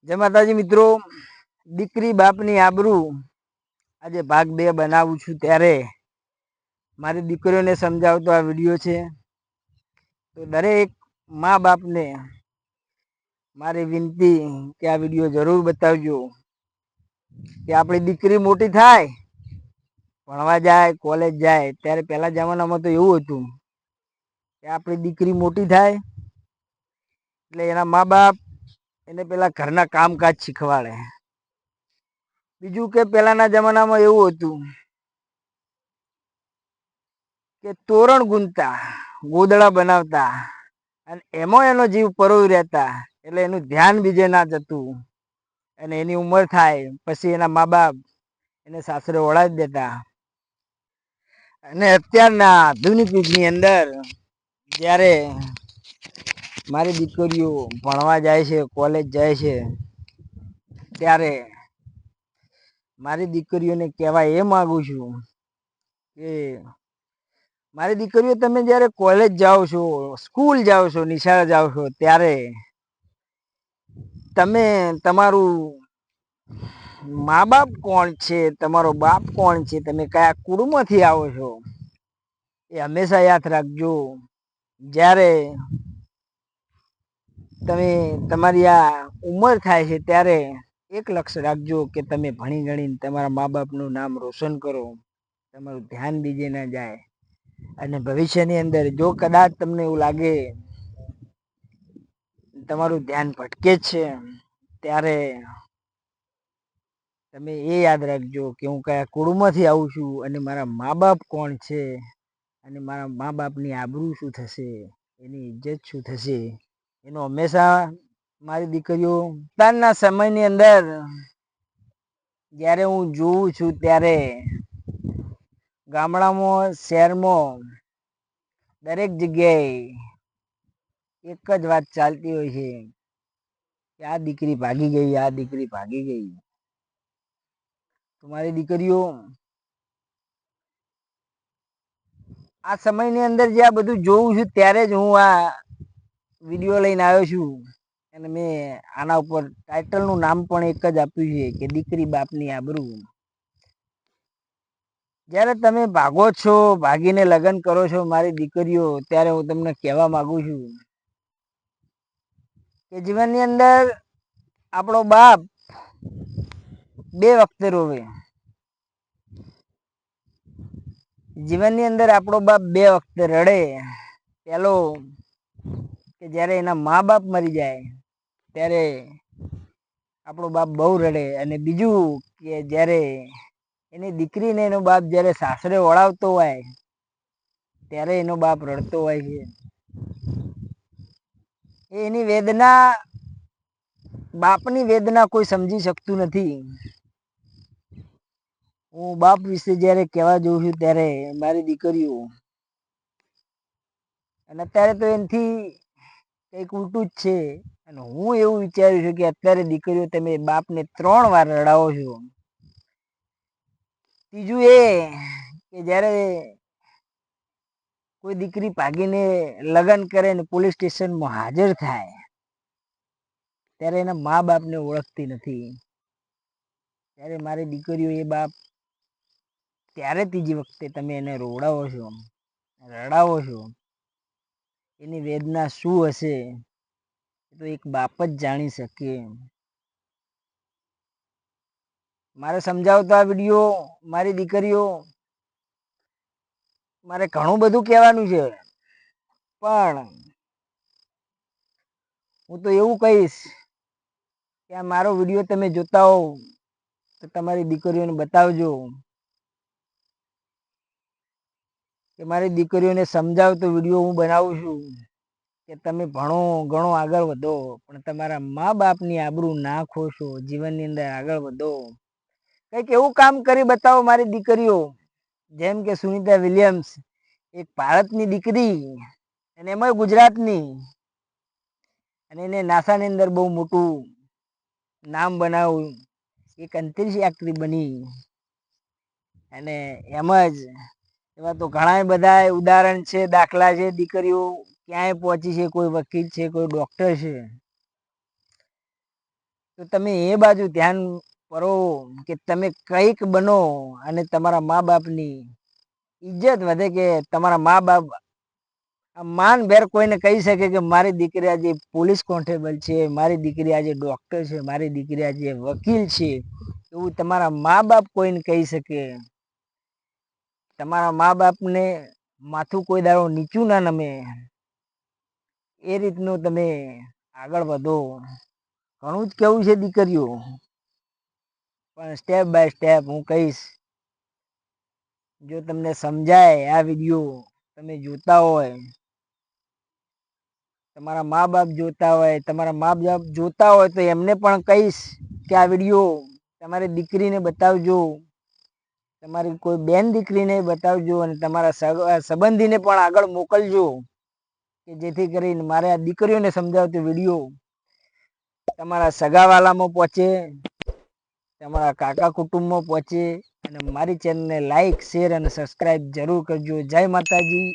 જય માતાજી મિત્રો, દીકરી બાપની આબરૂ આજે ભાગ 2 બનાવું છું. ત્યારે મારી દીકરીઓને સમજાવતો આ વિડીયો છે. તો દરેક મા બાપને મારી વિનંતી કે આ વિડીયો જરૂર બતાવજો કે આપણી દીકરી મોટી થાય, ભણવા જાય, કોલેજ જાય. ત્યારે પહેલા જમાનામાં તો એવું હતું કે આપણી દીકરી મોટી થાય એટલે એના મા બાપ એને પેલા ઘરના કામકાજ શીખવાડે. બીજું કે પહેલાના જમાનામાં એવું હતું કે તોરણ ગુંથતા, ગોદડા બનાવતા અને એમાં એનો જીવ પરોવી રહેતા. એટલે એનું ધ્યાન બીજે ના જતું અને એની ઉંમર થાય પછી એના મા બાપ એને સાસરે ઓળાવી દેતા. અને અત્યારના આધુનિક યુગની અંદર જ્યારે મારી દીકરીઓ ભણવા જાય છે, કોલેજ જાય છે, ત્યારે મારી દીકરીઓને કહેવા એ માગું છું કે મારી દીકરીઓ તમે જ્યારે કોલેજ જાઓ છો, સ્કૂલ જાઓ છો, નિશાળે જાઓ છો, ત્યારે તમે તમારું મા બાપ કોણ છે, તમારો બાપ કોણ છે, તમે કયા કુળમાંથી આવો છો, એ હંમેશા યાદ રાખજો. જ્યારે તમે તમારી આ ઉંમર થાય છે ત્યારે એક લક્ષ્ય રાખજો કે તમે ભણી ગણીને તમારા મા બાપનું નામ રોશન કરો, તમારું ધ્યાન બીજે ના જાય. અને ભવિષ્યની અંદર જો કદાચ તમને એવું લાગે તમારું ધ્યાન ભટકે છે, ત્યારે તમે એ યાદ રાખજો કે હું કયા કુળમાંથી આવું છું અને મારા મા બાપ કોણ છે અને મારા મા બાપની આબરૂ શું થશે, એની ઇજ્જત શું થશે, એનો હંમેશા મારી દીકરીઓ અત્યારના સમયની અંદર જ્યારે હું જોઉં છું ત્યારે ગામડામાં, શહેરમાં દરેક જગ્યાએ એક જ વાત ચાલતી હોય છે કે આ દીકરી ભાગી ગઈ, આ દીકરી ભાગી ગઈ. તો મારી દીકરીઓ, આ સમયની અંદર જે આ બધું જોઉં છું ત્યારે જ હું આ વિડીયો લઈને આવ્યો છું. અને મેં આના ઉપર ટાઇટલનું નામ પણ એક જ આપ્યું છે કે દીકરી બાપની આબરૂ. જ્યારે તમે ભાગો છો, ભાગીને લગ્ન કરો છો મારી દીકરીઓ, ત્યારે હું તમને કહેવા માંગુ છું કે જીવનની અંદર આપણો બાપ 2 વખતે રોવે. જીવનની અંદર આપણો બાપ 2 વખતે રડે. પહેલો કે જ્યારે એના મા બાપ મરી જાય ત્યારે આપણો બાપ બહુ રડે. અને બીજું કે જ્યારે એની દીકરીને એનો બાપ જ્યારે સાસરે ઓળાવતો હોય ત્યારે એનો બાપ રડતો હોય છે. એની વેદના, બાપની વેદના કોઈ સમજી શકતું નથી. હું બાપ વિશે જ્યારે કહેવા જાઉં છું ત્યારે મારી દીકરીઓ, અને અત્યારે તો એનાથી કંઈક ઉલટું જ છે. અને હું એવું વિચાર્યું છું કે અત્યારે દીકરીઓ તમે બાપને 3 વાર રડાવો છો. ત્રીજું એ કે જ્યારે કોઈ દીકરી ભાગીને લગ્ન કરે ને પોલીસ સ્ટેશનમાં હાજર થાય ત્યારે એના મા બાપને ઓળખતી નથી. ત્યારે મારી દીકરીઓ એ બાપ ત્યારે ત્રીજી વખતે તમે એને રોવડાવો છો, રડાવો છો, એની વેદના શું હશે એ તો એક બાપ જ જાણી શકે. મારે સમજાવતો આ વિડીયો મારી દીકરીઓ, મારે ઘણું બધું કહેવાનું છે, પણ હું તો એવું કહીશ કે આ મારો વિડીયો તમે જોતા હો તો તમારી દીકરીઓને બતાવજો કે મારી દીકરીઓને સમજાવતો વિડીયો હું બનાવું છું કે તમે ભણો ઘણો આગળ વધો, પણ તમારા મા બાપની આબરૂ ના ખોશો. જીવનની અંદર આગળ વધો. કંઈક એવું કામ કરી બતાવો મારી દીકરીઓ, જેમ કે સુનિતા વિલિયમ્સ, એક ભારતની દીકરી અને એમાંય ગુજરાતની, અને એને નાસાની અંદર બહુ મોટું નામ બનાવ્યું. એક અંતરિક્ષ યાત્રી બની. અને એમ જ એવા તો ઘણા બધા ઉદાહરણ છે, દાખલા છે. દીકરીઓ ક્યાંય પહોંચી છે. કોઈ વકીલ છે, કોઈ ડૉક્ટર છે. તો તમે એ બાજુ ધ્યાન કરો કે તમે કંઈક બનો અને તમારા મા બાપની ઇજ્જત વધે, કે તમારા મા બાપ માન ભેર કોઈને કહી શકે કે મારી દીકરી આજે પોલીસ કોન્સ્ટેબલ છે, મારી દીકરી આજે ડોક્ટર છે, મારી દીકરી આજે વકીલ છે, એવું તમારા મા બાપ કોઈને કહી શકે? તમારા મા બાપને માથું કોઈ દાડો નીચું ના નમે, એ રીતનું તમે આગળ વધો. ઘણું જ કેવું છે દીકરીઓ, પણ સ્ટેપ બાય સ્ટેપ હું કહીશ. જો તમને સમજાય આ વિડીયો તમે જોતા હોય, તમારા મા બાપ જોતા હોય, તમારા મા બાપ જોતા હોય તો એમને પણ કહીશ કે આ વિડીયો તમારી દીકરીને બતાવજો, તમારી કોઈ બેન દીકરીને બતાવજો, અને તમારા સંબંધીને પણ આગળ મોકલજો, કે જેથી કરીને મારે આ દીકરીઓને સમજાવતો વિડીયો તમારા સગાવાલામાં પહોંચે, તમારા કાકા કુટુંબમાં પહોંચે. અને મારી ચેનલને લાઈક, શેર અને સબસ્ક્રાઈબ જરૂર કરજો. જય માતાજી.